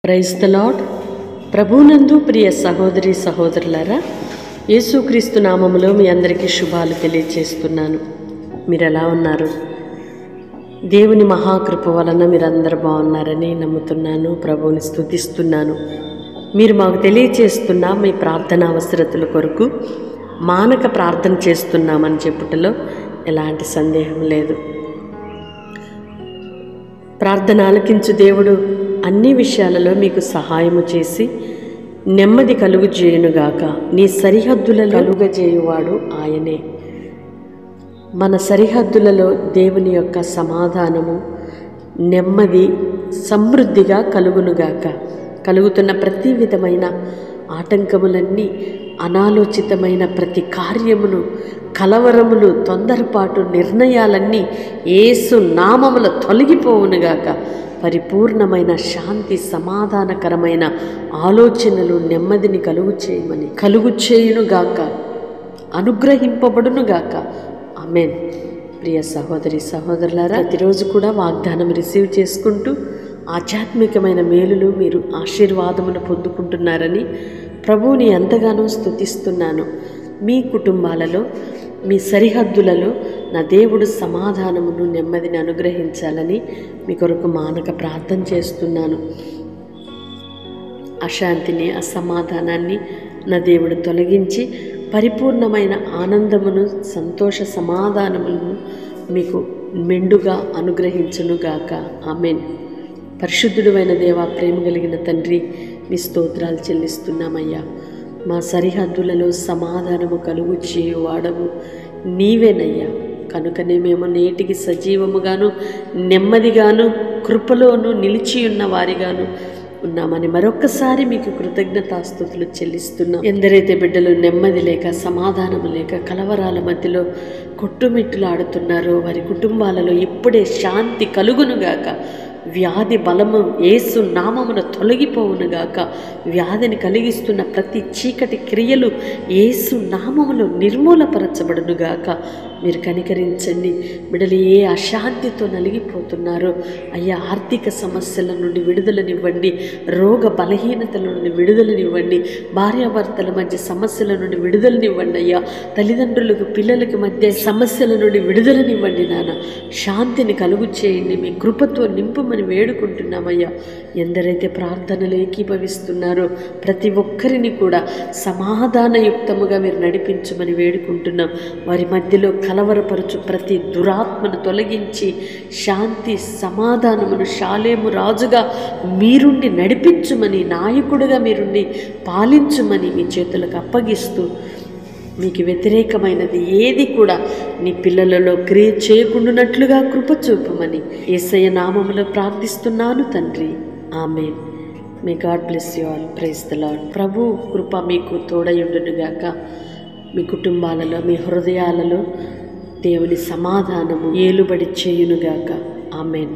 Praise the lord. ప్రభునందు ప్రియ సహోదరి సహోదరులారా, యేసుక్రీస్తు నామములో మీ అందరికీ శుభాలు తెలియజేస్తున్నాను. మీరు ఎలా ఉన్నారు? దేవుని మహాకృప వలన మీరందరూ బాగున్నారని నమ్ముతున్నాను. ప్రభువుని స్తుతిస్తున్నాను. మీరు మాకు తెలియజేస్తున్న మీ ప్రార్థన అవసరతల కొరకు మానక ప్రార్థన చేస్తున్నామని చెప్పుటలో ఎలాంటి సందేహం లేదు. ప్రార్థన ఆలకించు దేవుడు అన్ని విషయాలలో మీకు సహాయము చేసి నెమ్మది కలుగజేయునుగాక. నీ సరిహద్దులలో కలుగజేయువాడు ఆయనే. మన సరిహద్దులలో దేవుని యొక్క సమాధానము, నెమ్మది సమృద్ధిగా కలుగునుగాక. కలుగుతున్న ప్రతి విధమైన ఆటంకములన్నీ, అనాలోచితమైన ప్రతి కార్యమును, కలవరములు, తొందరపాటు నిర్ణయాలన్నీ యేసు నామములో తొలగిపోవునుగాక. పరిపూర్ణమైన శాంతి, సమాధానకరమైన ఆలోచనలు, నెమ్మదిని కలుగు చేయునుగాక, అనుగ్రహింపబడునుగాక. ఆమేన్. ప్రియ సహోదరి సహోదరులారా, ప్రతిరోజు కూడా వాగ్దానం రిసీవ్ చేసుకుంటూ ఆధ్యాత్మికమైన మేలులు, మీరు ఆశీర్వాదమును పొందుకుంటున్నారని ప్రభువుని ఎంతగానో స్తుతిస్తున్నాను. మీ కుటుంబాలలో, మీ సరిహద్దులలో నా దేవుడు సమాధానమును, నెమ్మదిని అనుగ్రహించాలని మీ కొరకు మానక ప్రార్థన చేస్తున్నాను. అశాంతిని, అసమాధానాన్ని నా దేవుడు తొలగించి పరిపూర్ణమైన ఆనందమును, సంతోష సమాధానములను మీకు మెండుగా అనుగ్రహించునుగాక. ఆమేన్. పరిశుద్ధుడైన దేవా, ప్రేమ కలిగిన తండ్రి, మీ స్తోత్రాలు చెల్లిస్తున్నామయ్యా. మా సరిహద్దులలో సమాధానము కలుగు చేయువాడవు నీవేనయ్యా. కనుకనే మేము నేటికి సజీవముగాను, నెమ్మదిగాను, కృపలోను నిలిచి ఉన్న వారిగాను ఉన్నామని మరొక్కసారి మీకు కృతజ్ఞతాస్తుతులు చెల్లిస్తున్నాం. ఎందరైతే బిడ్డలు నెమ్మది లేక, సమాధానము లేక, కలవరాల మధ్యలో కొట్టుమిట్టులాడుతున్నారో వారి కుటుంబాలలో ఇప్పుడే శాంతి కలుగునుగాక. వ్యాధి బలము యేసు నామమున తొలగిపోవునుగాక. వ్యాధిని కలిగిస్తున్న ప్రతి చీకటి క్రియలు యేసు నామములో నిర్మూలపరచబడునుగాక. మీరు కనికరించండి. బిడ్డలు ఏ అశాంతితో నలిగిపోతున్నారో అయ్యా, ఆర్థిక సమస్యల నుండి విడుదలనివ్వండి, రోగ బలహీనతల నుండి విడుదలనివ్వండి, భార్యాభర్తల మధ్య సమస్యల నుండి విడుదలనివ్వండి అయ్యా. తల్లిదండ్రులకు పిల్లలకి మధ్య సమస్యల నుండి విడుదలనివ్వండి నాన్న. శాంతిని కలుగు చేయండి. మీ కృపతో నింపమని వేడుకుంటున్నామయ్యా. ఎందరైతే ప్రార్థనలు ఏకీభవిస్తున్నారో ప్రతి ఒక్కరిని కూడా సమాధానయుక్తముగా మీరు నడిపించమని వేడుకుంటున్నాం. వారి మధ్యలో కలవరపరచు ప్రతి దురాత్మను తొలగించి శాంతి సమాధానమును షాలేము రాజుగా మీరుండి నడిపించుమని, నాయకుడిగా మీరుండి పాలించుమని మీ చేతులకు అప్పగిస్తూ, మీకు వ్యతిరేకమైనది ఏది కూడా నీ పిల్లలలో క్రియ చేయకుండానట్లుగా కృప చూపమని యేసయ్య నామములో ప్రార్థిస్తున్నాను తండ్రి. ఆమేన్. May God bless you all. Praise the Lord. ప్రభు కృప మీకు తోడయుండునుగాక. మీ కుటుంబాలలో, మీ హృదయాలలో దేవుని సమాధానము ఏలుబడి చేయునుగాక. ఆమేన్.